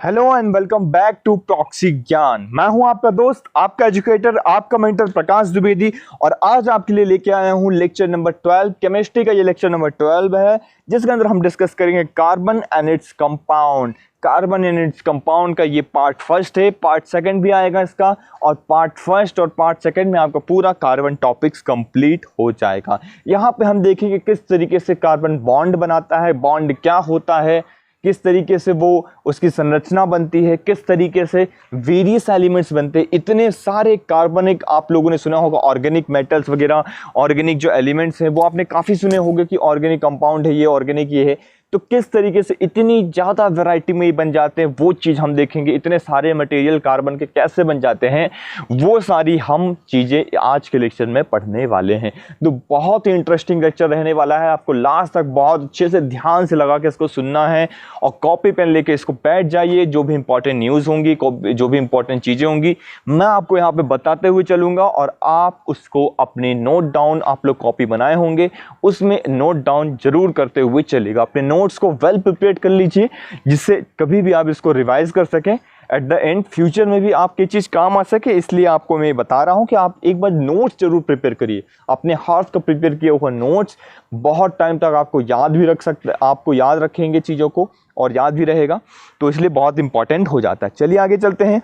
Hello and welcome back to proxy Gyan. मैं हूं आपका दोस्त, आपका एजुकेटर, आपका मेंटर प्रकाश द्विवेदी। और आज आपके लिए लेके आया हूं लेक्चर नंबर 12। केमिस्ट्री का ये लेक्चर नंबर 12 है, जिसके अंदर हम डिस्कस करेंगे carbon and its compound. Carbon and its compound का ये पार्ट फर्स्ट है, पार्ट सेकंड भी आएगा इसका, और पार्ट फर्स्ट और पार्ट सेकंड में आपका पूरा कार्बन टॉपिक्स कंप्लीट हो जाएगा। यहाँ पे हम देखेंगे किस तरीके से कार्बन बॉन्ड बनाता है, बॉन्ड क्या होता है, किस तरीके से वो उसकी संरचना बनती है, किस तरीके से वेरियस एलिमेंट्स बनते हैं। इतने सारे कार्बनिक, आप लोगों ने सुना होगा ऑर्गेनिक मेटल्स वगैरह, ऑर्गेनिक जो एलिमेंट्स हैं वो आपने काफ़ी सुने होंगे कि ऑर्गेनिक कंपाउंड है ये, ऑर्गेनिक ये है। तो किस तरीके से इतनी ज़्यादा वैरायटी में ये बन जाते हैं वो चीज़ हम देखेंगे। इतने सारे मटेरियल कार्बन के कैसे बन जाते हैं वो सारी हम चीज़ें आज के लेक्चर में पढ़ने वाले हैं। तो बहुत ही इंटरेस्टिंग लेक्चर रहने वाला है, आपको लास्ट तक बहुत अच्छे से ध्यान से लगा के इसको सुनना है और कॉपी पेन लेके इसको बैठ जाइए। जो भी इंपॉर्टेंट न्यूज़ होंगी, जो भी इंपॉर्टेंट चीज़ें होंगी, मैं आपको यहाँ पे बताते हुए चलूँगा और आप उसको अपने नोट डाउन, आप लोग कॉपी बनाए होंगे उसमें नोट डाउन जरूर करते हुए चलेगा। अपने नोट्स को वेल प्रिपेयर कर लीजिए, जिससे कभी भी आप इसको रिवाइज कर सकें, एट द एंड फ्यूचर में भी आपकी चीज़ काम आ सके। इसलिए आपको मैं बता रहा हूं कि आप एक बार नोट्स जरूर प्रिपेयर करिए। अपने हाथ का प्रिपेयर किया हुआ नोट्स बहुत टाइम तक आपको याद भी रख सकते, आपको याद रखेंगे चीज़ों को और याद भी रहेगा, तो इसलिए बहुत इंपॉर्टेंट हो जाता है। चलिए आगे चलते हैं।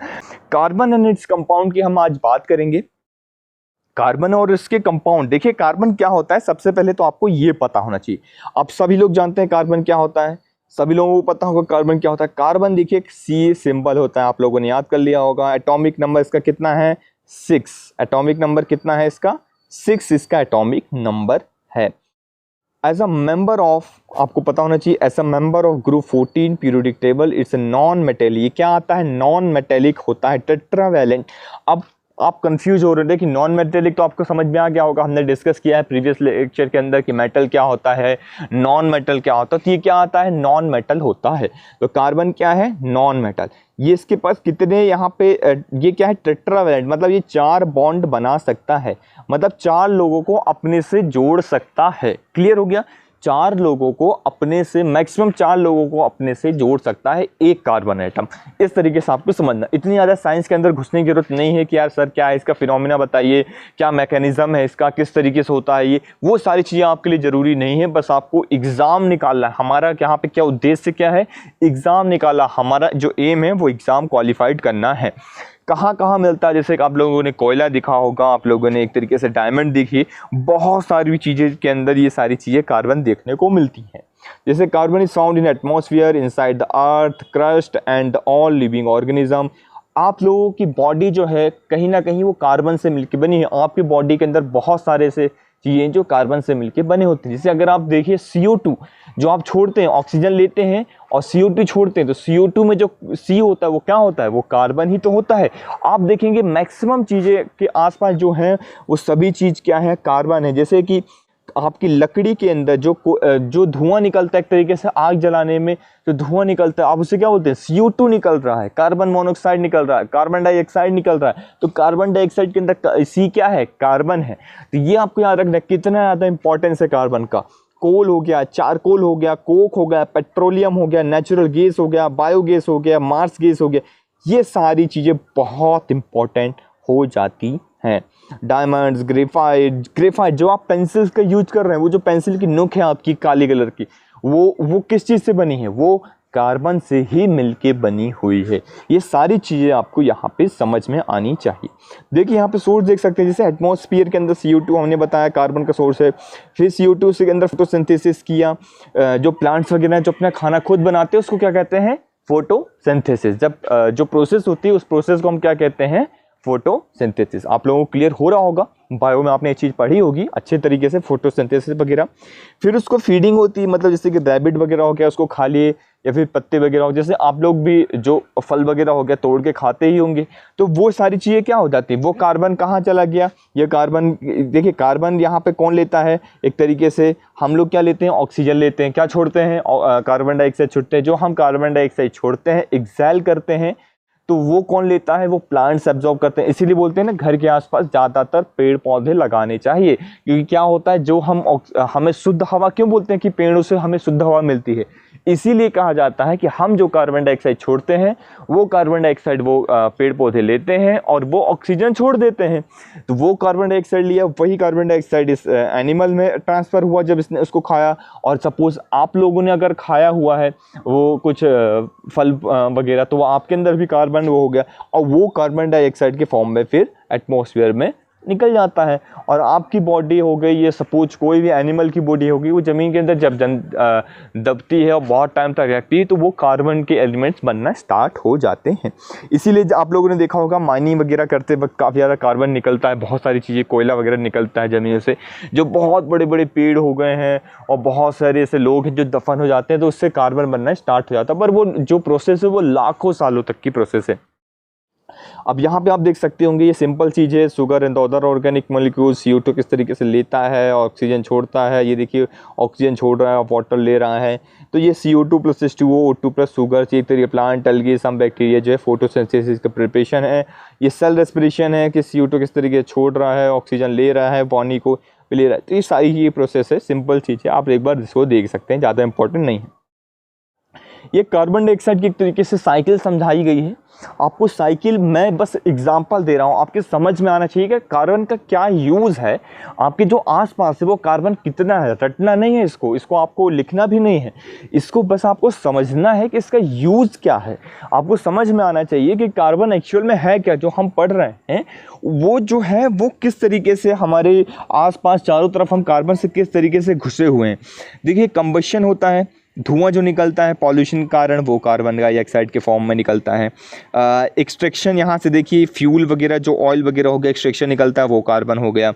कार्बन एंड इट्स कंपाउंड की हम आज बात करेंगे। कार्बन और इसके कंपाउंड, देखिए कार्बन क्या होता है, सबसे पहले तो आपको ये पता होना चाहिए। आप सभी लोग जानते हैं कार्बन क्या होता है, सभी लोगों को पता होगा कार्बन क्या होता है। कार्बन देखिए एक सी सिंबल होता है, आप लोगों ने याद कर लिया होगा। एटॉमिक नंबर इसका कितना है, 6। एटॉमिक नंबर कितना है इसका, 6 इसका एटॉमिक नंबर है। एज अ मेंबर ऑफ, आपको पता होना चाहिए, as a member of group 14 periodic table, it's non metallic. ये क्या आता है, नॉन मेटेलिक होता है, टेट्रावैलेंट। अब आप कंफ्यूज हो रहे थे कि नॉन मेटेलिक, तो आपको समझ में आ गया होगा, हमने डिस्कस किया है प्रीवियस लेक्चर के अंदर कि मेटल क्या होता है, नॉन मेटल क्या होता है। तो ये क्या आता है, नॉन मेटल होता है। तो कार्बन क्या है, नॉन मेटल। ये इसके पास कितने यहाँ पे, ये क्या है, टेट्रावैलेंट, मतलब ये 4 बॉन्ड बना सकता है, मतलब 4 लोगों को अपने से जोड़ सकता है। क्लियर हो गया, 4 लोगों को अपने से, मैक्सिमम 4 लोगों को अपने से जोड़ सकता है एक कार्बन एटम। इस तरीके से आपको समझना, इतनी ज़्यादा साइंस के अंदर घुसने की जरूरत नहीं है कि यार सर क्या है इसका फिनोमिना बताइए, क्या मैकेनिज्म है इसका, किस तरीके से होता है ये, वो सारी चीज़ें आपके लिए ज़रूरी नहीं है। बस आपको एग्ज़ाम निकालना है। हमारा यहाँ पे क्या उद्देश्य क्या है, एग्ज़ाम निकाला, हमारा जो एम है वो एग्ज़ाम क्वालिफाइड करना है। कहाँ कहाँ मिलता है, जैसे कि आप लोगों ने कोयला दिखा होगा, आप लोगों ने एक तरीके से डायमंड देखी, बहुत सारी चीज़ें के अंदर ये सारी चीज़ें कार्बन देखने को मिलती हैं। जैसे carbon is found in atmosphere, inside the earth crust and all living organism. आप लोगों की बॉडी जो है कहीं ना कहीं वो कार्बन से मिलकर बनी है। आपकी बॉडी के अंदर बहुत सारे से चीज़ें जो कार्बन से मिलकर बने होते हैं। जैसे अगर आप देखिए CO2 जो आप छोड़ते हैं, ऑक्सीजन लेते हैं और CO2 छोड़ते हैं, तो CO2 में जो C होता है वो क्या होता है, वो कार्बन ही तो होता है। आप देखेंगे मैक्सिमम चीज़ें के आसपास जो हैं वो सभी चीज़ क्या है, कार्बन है। जैसे कि आपकी लकड़ी के अंदर जो धुआं निकलता है, एक तरीके से आग जलाने में जो धुआं निकलता है, आप उसे क्या बोलते हैं, CO2 निकल रहा है, कार्बन मोनोऑक्साइड निकल रहा है, कार्बन डाइऑक्साइड निकल रहा है। तो कार्बन डाइऑक्साइड के अंदर C क्या है, कार्बन है। तो ये आपको याद रखना है कितना ज़्यादा इंपॉर्टेंस है कार्बन का। कोल हो गया, चारकोल हो गया, कोक हो गया, पेट्रोलियम हो गया, नेचुरल गैस हो गया, बायोगैस हो गया, मार्स गैस हो गया, ये सारी चीज़ें बहुत इंपॉर्टेंट हो जाती हैं। डायमंड्स, ग्रेफाइट जो आप पेंसिल का यूज कर रहे हैं, वो जो पेंसिल की नोक है आपकी काली कलर की, वो किस चीज़ से बनी है, वो कार्बन से ही मिलके बनी हुई है। ये सारी चीज़ें आपको यहाँ पे समझ में आनी चाहिए। देखिए यहाँ पे सोर्स देख सकते हैं, जैसे एटमॉस्फेयर के अंदर CO2 हमने बताया कार्बन का सोर्स है। फिर CO2 के अंदर फोटोसिंथेसिस किया, जो प्लांट्स वगैरह जो अपना खाना खुद बनाते हैं उसको क्या कहते हैं, फोटोसिंथेसिस। जब जो प्रोसेस होती है उस प्रोसेस को हम क्या कहते हैं, फोटोसिंथेसिस। आप लोगों को क्लियर हो रहा होगा, बायो में आपने ये चीज़ पढ़ी होगी अच्छे तरीके से, फोटोसिंथेसिस वगैरह। फिर उसको फीडिंग होती है, मतलब जैसे कि रैबिट वगैरह हो गया उसको खा लिए, या फिर पत्ते वगैरह हो, जैसे आप लोग भी जो फल वगैरह हो गया तोड़ के खाते ही होंगे, तो वो सारी चीज़ें क्या हो जाती है, वो कार्बन कहाँ चला गया, ये कार्बन। देखिए कार्बन यहाँ पे कौन लेता है, एक तरीके से हम लोग क्या लेते हैं, ऑक्सीजन लेते हैं, क्या छोड़ते हैं, कार्बन डाइऑक्साइड छोड़ते हैं। जो हम कार्बन डाइऑक्साइड छोड़ते हैं, एक्सहेल करते हैं, तो वो कौन लेता है, वो प्लांट्स एब्जॉर्ब करते हैं। इसीलिए बोलते हैं ना घर के आसपास ज़्यादातर पेड़ पौधे लगाने चाहिए, क्योंकि क्या होता है जो हमें शुद्ध हवा, क्यों बोलते हैं कि पेड़ों से हमें शुद्ध हवा मिलती है, इसीलिए कहा जाता है कि हम जो कार्बन डाइऑक्साइड छोड़ते हैं वो कार्बन डाइऑक्साइड वो पेड़ पौधे लेते हैं और वो ऑक्सीजन छोड़ देते हैं। तो वो कार्बन डाइऑक्साइड लिया, वही कार्बन डाइऑक्साइड इस एनिमल में ट्रांसफ़र हुआ जब इसने उसको खाया। और सपोज़ आप लोगों ने अगर खाया हुआ है वो कुछ फल वगैरह, तो वो आपके अंदर भी कार्बन वो हो गया और वो कार्बन डाइऑक्साइड के फॉर्म में फिर एटमॉस्फेयर में निकल जाता है। और आपकी बॉडी हो गई, ये सपोज कोई भी एनिमल की बॉडी होगी, वो ज़मीन के अंदर जब दबती है और बहुत टाइम तक रहती है तो वो कार्बन के एलिमेंट्स बनना स्टार्ट हो जाते हैं। इसीलिए आप लोगों ने देखा होगा माइनिंग वगैरह करते वक्त काफ़ी ज़्यादा कार्बन निकलता है, बहुत सारी चीज़ें, कोयला वगैरह निकलता है ज़मीन से, जो बहुत बड़े बड़े पेड़ हो गए हैं और बहुत सारे ऐसे लोग हैं जो दफन हो जाते हैं तो उससे कार्बन बनना स्टार्ट हो जाता है। पर वो जो प्रोसेस है वो लाखों सालों तक की प्रोसेस है। अब यहाँ पे आप देख सकते होंगे ये सिंपल चीज़ है, sugar and other organic molecule CO2 किस तरीके से लेता है, ऑक्सीजन छोड़ता है। ये देखिए ऑक्सीजन छोड़ रहा है और वाटर ले रहा है, तो ये CO2 plus H2O, O2 plus sugar, एक तरीके प्लांट अलगी सम बैक्टीरिया जो है फोटोसिंथेसिस का प्रिपरेशन है। ये सेल रेस्पिरेशन है कि CO2 किस तरीके से छोड़ रहा है, ऑक्सीजन ले रहा है, पानी को ले रहा है। तो ये सारी ये प्रोसेस है, सिंपल चीज़ है, आप एक बार इसको देख सकते हैं, ज़्यादा इंपॉर्टेंट नहीं है। ये कार्बन डाइऑक्साइड की एक तरीके से साइकिल समझाई गई है। आपको साइकिल मैं बस एग्जांपल दे रहा हूँ, आपके समझ में आना चाहिए कि कार्बन का क्या यूज़ है, आपके जो आसपास है वो कार्बन कितना है। रटना नहीं है इसको आपको लिखना भी नहीं है, इसको बस आपको समझना है कि इसका यूज़ क्या है। आपको समझ में आना चाहिए कि कार्बन एक्चुअल में है क्या, जो हम पढ़ रहे हैं वो जो है वो किस तरीके से हमारे आसपास चारों तरफ हम कार्बन से किस तरीके से घुसे हुए हैं। देखिए कंबशन होता है, धुआं जो निकलता है पॉल्यूशन के कारण वो कार्बन डाइऑक्साइड के फॉर्म में निकलता है। एक्सट्रैक्शन यहाँ से देखिए फ्यूल वगैरह जो ऑयल वगैरह हो गया, एक्सट्रैक्शन निकलता है वो कार्बन हो गया।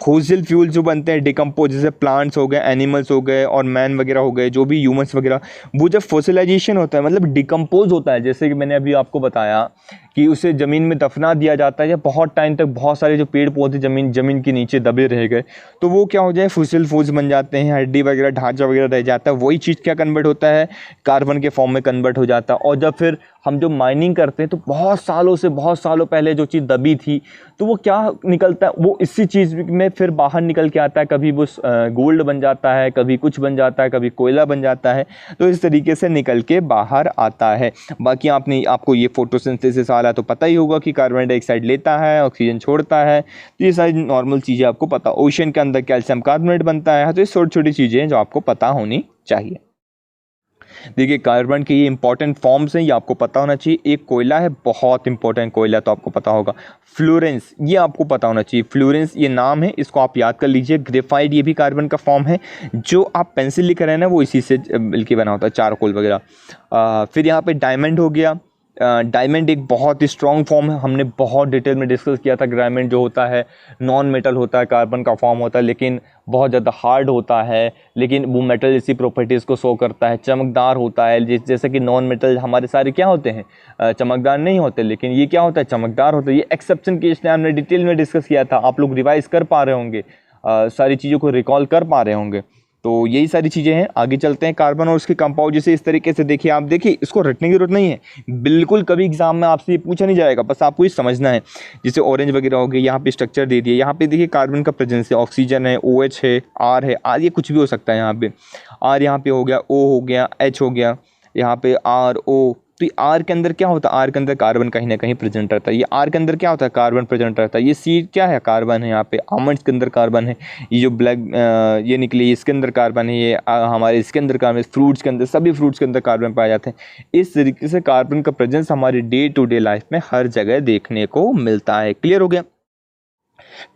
फॉसिल फ्यूल जो बनते हैं डिकम्पोज, जैसे प्लांट्स हो गए, एनिमल्स हो गए और मैन वगैरह हो गए, जो भी ह्यूमंस वगैरह, वो जब फॉसिलाइजेशन होता है मतलब डिकम्पोज होता है, जैसे कि मैंने अभी आपको बताया कि उसे ज़मीन में दफना दिया जाता है या बहुत टाइम तक बहुत सारे जो पेड़ पौधे ज़मीन के नीचे दबे रह गए तो वो क्या हो जाए फॉसिल फ्यूल्स बन जाते हैं, हड्डी वगैरह ढांचा वगैरह रह जाता है, वही चीज़ क्या कन्वर्ट होता है, कार्बन के फॉर्म में कन्वर्ट हो जाता है। और जब फिर हम जो माइनिंग करते हैं तो बहुत सालों पहले जो चीज़ दबी थी तो वो क्या निकलता है, वो इसी चीज़ में फिर बाहर निकल के आता है, कभी वो गोल्ड बन जाता है, कभी कुछ बन जाता है, कभी कोयला बन जाता है, तो इस तरीके से निकल के बाहर आता है। बाकी आपको ये फोटोसिंथेसिस वाला तो पता ही होगा कि कार्बन डाइऑक्साइड लेता है, ऑक्सीजन छोड़ता है, तो ये सारी नॉर्मल चीज़ें आपको पता। ओशन के अंदर कैल्शियम कार्बोनेट बनता है, तो ये छोटी छोटी चीज़ें हैं जो आपको पता होनी चाहिए। देखिए कार्बन के ये इंपॉर्टेंट फॉर्म्स हैं, ये आपको पता होना चाहिए। एक कोयला है, बहुत इंपॉर्टेंट कोयला, तो आपको पता होगा। फ्लोरेंस, ये आपको पता होना चाहिए, फ्लोरेंस ये नाम है, इसको आप याद कर लीजिए। ग्रेफाइट ये भी कार्बन का फॉर्म है, जो आप पेंसिल लिख रहे हैं ना वो इसी से मिलके बना होता है, चारकोल वगैरह। फिर यहाँ पे डायमंड हो गया। डायमंड एक बहुत ही स्ट्रॉन्ग फॉर्म है, हमने बहुत डिटेल में डिस्कस किया था। डायमंड जो होता है नॉन मेटल होता है, कार्बन का फॉर्म होता है, लेकिन बहुत ज़्यादा हार्ड होता है, लेकिन वो मेटल जैसी प्रॉपर्टीज़ को शो करता है, चमकदार होता है। जैसे कि नॉन मेटल हमारे सारे क्या होते हैं, चमकदार नहीं होते, लेकिन ये क्या होता है, चमकदार होता है। ये एक्सेप्शन केस ने हमने डिटेल में डिस्कस किया था, आप लोग रिवाइज कर पा रहे होंगे, सारी चीज़ों को रिकॉल कर पा रहे होंगे। तो यही सारी चीज़ें हैं। आगे चलते हैं। कार्बन और उसके कंपाउंड जैसे इस तरीके से देखिए, आप देखिए इसको रटने की जरूरत नहीं है, बिल्कुल कभी एग्जाम में आपसे ये पूछा नहीं जाएगा, बस आपको ये समझना है। जैसे ऑरेंज वगैरह हो गए, यहाँ पे स्ट्रक्चर दे दिए, यहाँ पे देखिए कार्बन का प्रेजेंस है, ऑक्सीजन है, OH है, R है, R ये कुछ भी हो सकता है। यहाँ पे R यहाँ पे हो गया, O हो गया, H हो गया, यहाँ पे R O। तो ये R के अंदर क्या होता है, R के अंदर कार्बन कहीं ना कहीं प्रेजेंट रहता है। ये R के अंदर क्या होता है, कार्बन प्रेजेंट रहता है। ये C क्या है, कार्बन है। यहाँ पे आमंड्स के अंदर कार्बन है। ये जो ब्लैक ये निकली इसके अंदर कार्बन है। ये हमारे इसके अंदर कार्बन, फ्रूट्स के अंदर, सभी फ्रूट्स के अंदर कार्बन पाए जाते हैं। इस तरीके से कार्बन का प्रेजेंस हमारी डे टू डे लाइफ में हर जगह देखने को मिलता है। क्लियर हो गया।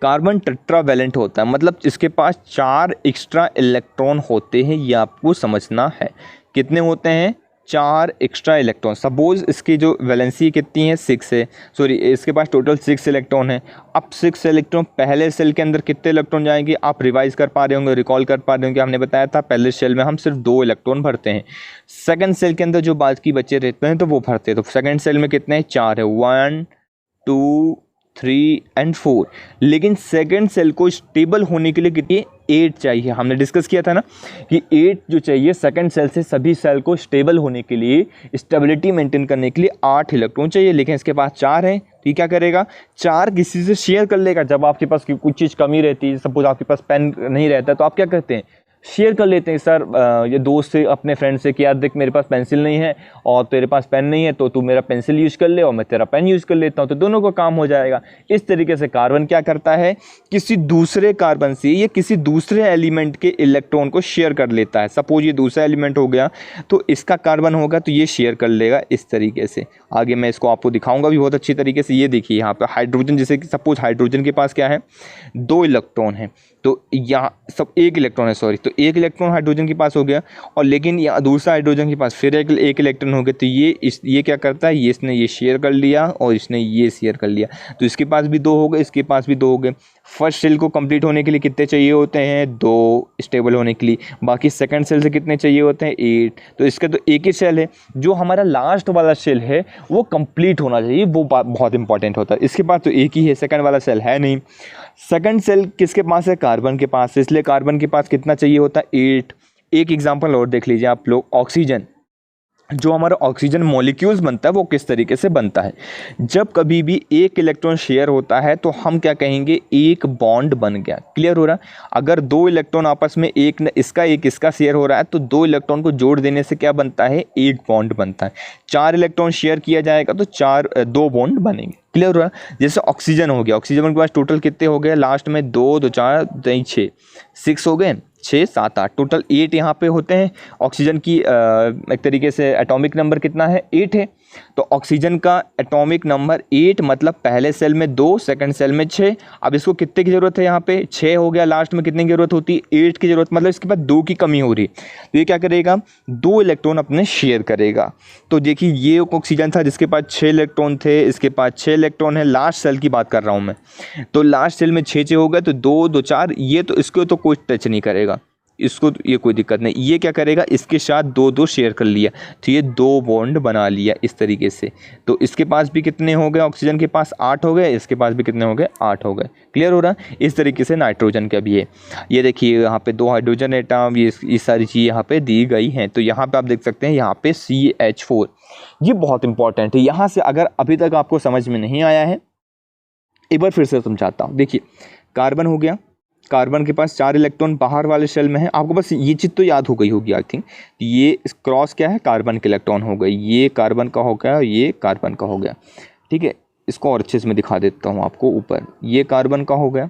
कार्बन टेट्रावैलेंट होता है, मतलब इसके पास 4 एक्स्ट्रा इलेक्ट्रॉन होते हैं, ये आपको समझना है। कितने होते हैं, 4 एक्स्ट्रा इलेक्ट्रॉन। सपोज इसकी जो वैलेंसी कितनी है, 6 है, सॉरी इसके पास टोटल 6 इलेक्ट्रॉन है। अब 6 इलेक्ट्रॉन पहले सेल के अंदर कितने इलेक्ट्रॉन जाएंगे, आप रिवाइज कर पा रहे होंगे, रिकॉल कर पा रहे होंगे। हमने बताया था पहले सेल में हम सिर्फ 2 इलेक्ट्रॉन भरते हैं, सेकंड सेल के अंदर जो बाकी बचे रहते हैं तो वो भरते हैं। तो सेकंड सेल में कितने हैं, 4 है, 1 2 3 एंड 4। लेकिन सेकंड सेल को स्टेबल होने के लिए कितनी, 8 चाहिए। हमने डिस्कस किया था ना कि 8 जो चाहिए सेकंड सेल से सभी सेल को स्टेबल होने के लिए, स्टेबिलिटी मेंटेन करने के लिए 8 इलेक्ट्रॉन चाहिए, लेकिन इसके पास 4 है। तो क्या करेगा, 4 किसी से शेयर कर लेगा। जब आपके पास कुछ चीज़ कमी रहती है, सपोज आपके पास पेन नहीं रहता, तो आप क्या करते हैं, शेयर कर लेते हैं सर, ये दोस्त से अपने फ्रेंड से कि यार देख मेरे पास पेंसिल नहीं है और तेरे पास पेन नहीं है, तो तू मेरा पेंसिल यूज़ कर ले और मैं तेरा पेन यूज़ कर लेता हूँ, तो दोनों का काम हो जाएगा। इस तरीके से कार्बन क्या करता है, किसी दूसरे कार्बन से या किसी दूसरे एलिमेंट के इलेक्ट्रॉन को शेयर कर लेता है। सपोज ये दूसरा एलिमेंट हो गया तो इसका कार्बन होगा तो ये शेयर कर लेगा इस तरीके से। आगे मैं इसको आपको दिखाऊंगा भी बहुत अच्छी तरीके से। ये देखिए यहाँ पे हाइड्रोजन, जैसे कि सपोज हाइड्रोजन के पास क्या है, 2 इलेक्ट्रॉन है, तो यहाँ सब 1 इलेक्ट्रॉन है, सॉरी, तो 1 इलेक्ट्रॉन हाइड्रोजन के पास हो गया, और लेकिन यहाँ दूसरा हाइड्रोजन के पास फिर एक इलेक्ट्रॉन हो गया, तो ये क्या करता है, ये इसने ये शेयर कर लिया और इसने ये शेयर कर लिया, तो इसके पास भी 2 हो गए, इसके पास भी 2 हो गए। फर्स्ट सेल को कंप्लीट होने के लिए कितने चाहिए होते हैं, 2 स्टेबल होने के लिए। बाकी सेकंड सेल से कितने चाहिए होते हैं, 8। तो इसका तो एक ही सेल है। जो हमारा लास्ट वाला सेल है वो कंप्लीट होना चाहिए, वो बहुत इंपॉर्टेंट होता है। इसके पास तो एक ही है, सेकंड वाला सेल है नहीं। सेकंड सेल किसके पास है, कार्बन के पास है, इसलिए कार्बन के पास कितना चाहिए होता है, 8। एक एग्जांपल और देख लीजिए आप लोग, ऑक्सीजन। जो हमारा ऑक्सीजन मॉलिक्यूल्स बनता है वो किस तरीके से बनता है, जब कभी भी एक इलेक्ट्रॉन शेयर होता है तो हम क्या कहेंगे, एक बॉन्ड बन गया। क्लियर हो रहा है। अगर 2 इलेक्ट्रॉन आपस में एक इसका शेयर हो रहा है तो 2 इलेक्ट्रॉन को जोड़ देने से क्या बनता है, एक बॉन्ड बनता है। 4 इलेक्ट्रॉन शेयर किया जाएगा तो 2 बॉन्ड बनेंगे। क्लियर हो रहा है। जैसे ऑक्सीजन हो गया, ऑक्सीजन के पास टोटल कितने हो गए, लास्ट में 2 2 4 6 6 हो गए, 6 7 8, टोटल 8 यहाँ पे होते हैं। ऑक्सीजन की एक तरीके से एटॉमिक नंबर कितना है, 8 है। तो ऑक्सीजन का एटॉमिक नंबर 8, मतलब पहले सेल में 2, सेकंड सेल में 6। अब इसको कितने की ज़रूरत है, यहाँ पे 6 हो गया, लास्ट में कितने की ज़रूरत होती है, 8 की ज़रूरत, मतलब इसके पास 2 की कमी हो रही। तो ये क्या करेगा, 2 इलेक्ट्रॉन अपने शेयर करेगा। तो देखिए ये ऑक्सीजन था जिसके पास 6 इलेक्ट्रॉन थे, इसके पास 6 इलेक्ट्रॉन है, लास्ट सेल की बात कर रहा हूँ मैं। तो लास्ट सेल में 6 हो गए, तो 2 2 4, ये तो इसको तो कोई टच नहीं करेगा, इसको ये कोई दिक्कत नहीं। ये क्या करेगा, इसके साथ 2 2 शेयर कर लिया, तो ये 2 बॉन्ड बना लिया इस तरीके से। तो इसके पास भी कितने हो गए, ऑक्सीजन के पास 8 हो गए, इसके पास भी कितने हो गए, 8 हो गए। क्लियर हो रहा है। इस तरीके से नाइट्रोजन का भी है। ये देखिए यहाँ पे 2 हाइड्रोजन एटम, ये सारी चीज़ यहाँ पे दी गई हैं। तो यहाँ पे आप देख सकते हैं, यहाँ पे CH4, ये बहुत इंपॉर्टेंट है। यहाँ से अगर अभी तक आपको समझ में नहीं आया है, एक बार फिर से समझाता हूँ। देखिए कार्बन हो गया, कार्बन के पास 4 इलेक्ट्रॉन बाहर वाले शेल में है। आपको बस ये चीज़ तो याद हो गई होगी आई थिंक। ये क्रॉस क्या है, कार्बन के इलेक्ट्रॉन हो गए, ये कार्बन का हो गया, ये कार्बन का हो गया। ठीक है, इसको और अच्छे से मैं दिखा देता हूँ आपको। ऊपर ये कार्बन का हो गया,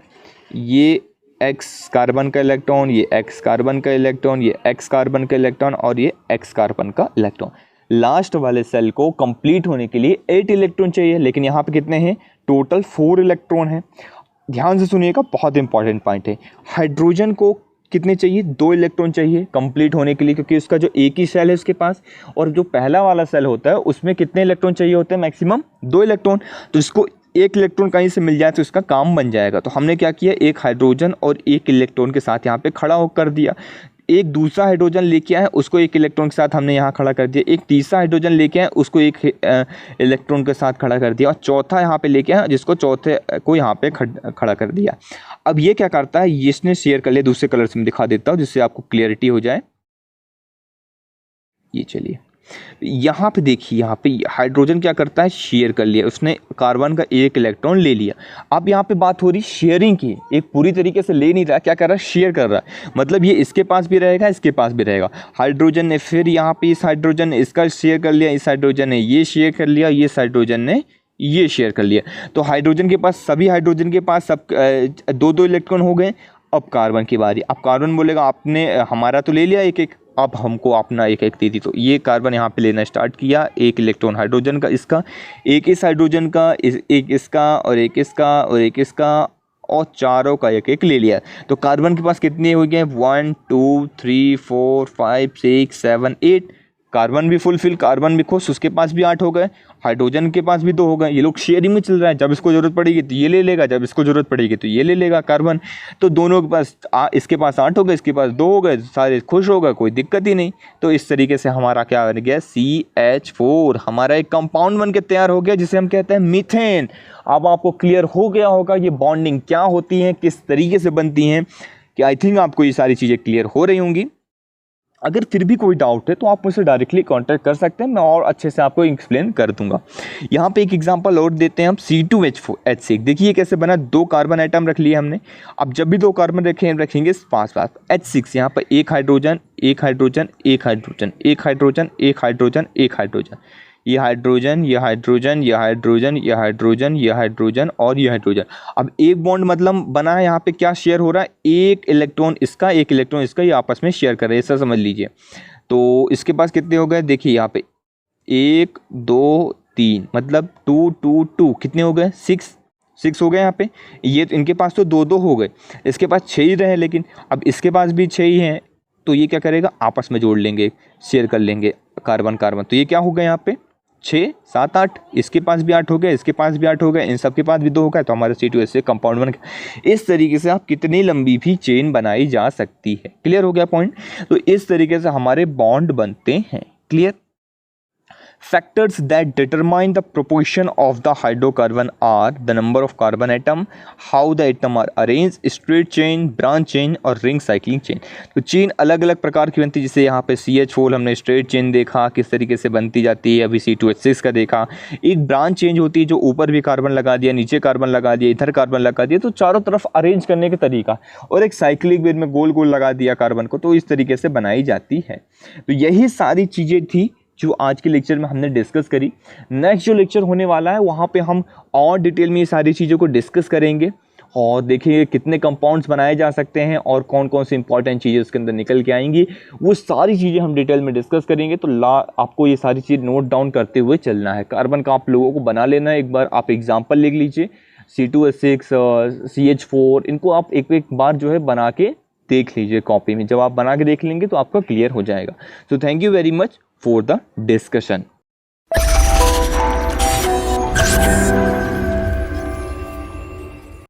ये X कार्बन का इलेक्ट्रॉन, ये X कार्बन का इलेक्ट्रॉन, ये X कार्बन का इलेक्ट्रॉन और ये X कार्बन का इलेक्ट्रॉन। लास्ट वाले सेल को कंप्लीट होने के लिए 8 इलेक्ट्रॉन चाहिए, लेकिन यहाँ पे कितने हैं, टोटल 4 इलेक्ट्रॉन है। ध्यान से सुनिएगा, बहुत इंपॉर्टेंट पॉइंट है। हाइड्रोजन को कितने चाहिए, 2 इलेक्ट्रॉन चाहिए कंप्लीट होने के लिए, क्योंकि उसका जो एक ही सेल है उसके पास, और जो पहला वाला सेल होता है उसमें कितने इलेक्ट्रॉन चाहिए होते हैं, मैक्सिमम 2 इलेक्ट्रॉन। तो इसको 1 इलेक्ट्रॉन कहीं से मिल जाए तो इसका काम बन जाएगा। तो हमने क्या किया, एक हाइड्रोजन और 1 इलेक्ट्रॉन के साथ यहाँ पे खड़ा होकर दिया। एक दूसरा हाइड्रोजन लेके आए, उसको 1 इलेक्ट्रॉन के साथ हमने यहाँ खड़ा कर दिया। एक तीसरा हाइड्रोजन लेके आए, उसको 1 इलेक्ट्रॉन के साथ खड़ा कर दिया, और चौथा यहाँ पे लेके आए, जिसको चौथे को यहाँ पे खड़ा कर दिया। अब ये क्या करता है, इसने शेयर कर लिया। दूसरे कलर से मैं दिखा देता हूँ जिससे आपको क्लियरिटी हो जाए। ये चलिए यहाँ पे देखिए, यहाँ पे हाइड्रोजन क्या करता है, शेयर कर लिया, उसने कार्बन का 1 इलेक्ट्रॉन ले लिया। अब यहाँ पे बात हो रही शेयरिंग की, एक पूरी तरीके से ले नहीं रहा, क्या कर रहा है, शेयर कर रहा है। मतलब ये इसके पास भी रहेगा, इसके पास भी रहेगा। हाइड्रोजन ने फिर यहाँ पे इस हाइड्रोजन ने इसका शेयर कर लिया, इस हाइड्रोजन ने ये शेयर कर लिया, ये हाइड्रोजन ने ये शेयर कर लिया। तो हाइड्रोजन के पास, सभी हाइड्रोजन के पास सब 2 2 इलेक्ट्रॉन हो गए। अब कार्बन की बारी। अब कार्बन बोलेगा आपने हमारा तो ले लिया 1 1, अब हमको अपना 1 1 दे दी। तो ये कार्बन यहाँ पे लेना स्टार्ट किया, 1 इलेक्ट्रॉन हाइड्रोजन का, इसका एक इस हाइड्रोजन का, एक इसका और एक इसका और एक इसका, और चारों का 1 1 ले लिया। तो कार्बन के पास कितने हो गए, 1 2 3 4 5 6 7 8। कार्बन भी फुलफिल, कार्बन भी खुश, उसके पास भी 8 हो गए। हाइड्रोजन के पास भी 2 हो गए। ये लोग शेयरिंग में चल रहा है, जब इसको ज़रूरत पड़ेगी तो ये ले लेगा, जब इसको ज़रूरत पड़ेगी तो ये ले लेगा कार्बन। तो दोनों के पास इसके पास 8 हो गए, इसके पास 2 हो गए, सारे खुश हो गए, कोई दिक्कत ही नहीं। तो इस तरीके से हमारा क्या बन गया, CH4 हमारा एक कंपाउंड बन के तैयार हो गया, जिसे हम कहते हैं मीथेन। अब आपको क्लियर हो गया होगा ये बॉन्डिंग क्या होती है, किस तरीके से बनती हैं, कि आई थिंक आपको ये सारी चीज़ें क्लियर हो रही होंगी। अगर फिर भी कोई डाउट है तो आप मुझसे डायरेक्टली कांटेक्ट कर सकते हैं, मैं और अच्छे से आपको एक्सप्लेन कर दूंगा। यहाँ पे एक एग्जांपल और देते हैं हम, C2H6। देखिए कैसे बना, 2 कार्बन आइटम रख लिए हमने। अब जब भी 2 कार्बन रखेंगे पास पास, H6 यहाँ पर एक हाइड्रोजन, एक हाइड्रोजन, एक हाइड्रोजन, एक हाइड्रोजन, एक हाइड्रोजन, एक हाइड्रोजन, ये हाइड्रोजन, ये हाइड्रोजन, ये हाइड्रोजन, ये हाइड्रोजन, ये हाइड्रोजन और ये हाइड्रोजन। अब एक बॉन्ड मतलब बना है, यहाँ पे क्या शेयर हो रहा है, एक इलेक्ट्रॉन इसका, एक इलेक्ट्रॉन इसका, ये आपस में शेयर कर रहे हैं, ऐसा समझ लीजिए। तो इसके पास कितने हो गए, देखिए यहाँ पे 1 2 3 मतलब 2 2 2 कितने हो गए, 6 हो गए यहाँ पे। ये तो इनके पास तो 2 हो गए, इसके पास 6 ही रहे, लेकिन अब इसके पास भी 6 ही हैं, तो ये क्या करेगा, आपस में जोड़ लेंगे, शेयर कर लेंगे कार्बन कार्बन। तो ये क्या हो गया यहाँ पे 6 7 8, इसके पास भी 8 हो गया, इसके पास भी 8 हो गया, इन सब के पास भी 2 हो गया, तो हमारा C2H6 कंपाउंड बन गया। इस तरीके से आप कितनी लंबी भी चेन बनाई जा सकती है। क्लियर हो गया पॉइंट। तो इस तरीके से हमारे बॉन्ड बनते हैं। Clear. Factors that determine the proportion of the hydrocarbon are the number of carbon atom, how the atom are arranged, straight chain, branch chain और ring cycling chain। तो चेन अलग अलग प्रकार की बनती है, जैसे यहाँ पे CH4 हमने स्ट्रेट चेन देखा किस तरीके से बनती जाती है, अभी C2H6 का देखा। एक ब्रांच चेंज होती है जो ऊपर भी कार्बन लगा दिया, नीचे कार्बन लगा दिया, इधर कार्बन लगा दिया, तो चारों तरफ अरेंज करने का तरीका। और एक साइक्लिक वे में गोल गोल लगा दिया कार्बन को, तो इस तरीके से बनाई जाती है। तो यही सारी चीज़ें थी जो आज के लेक्चर में हमने डिस्कस करी। नेक्स्ट जो लेक्चर होने वाला है वहाँ पे हम और डिटेल में ये सारी चीज़ों को डिस्कस करेंगे और देखेंगे कितने कंपाउंड्स बनाए जा सकते हैं और कौन कौन सी इंपॉर्टेंट चीज़ें उसके अंदर निकल के आएंगी, वो सारी चीज़ें हम डिटेल में डिस्कस करेंगे। तो आपको ये सारी चीज़ नोट डाउन करते हुए चलना है। कार्बन का आप लोगों को बना लेना है, एक बार आप एग्जाम्पल लिख लीजिए, C2H6 CH4, इनको आप एक एक बार जो है बना के देख लीजिए कॉपी में। जब आप बना के देख लेंगे तो आपका क्लियर हो जाएगा। So thank you very much for the discussion।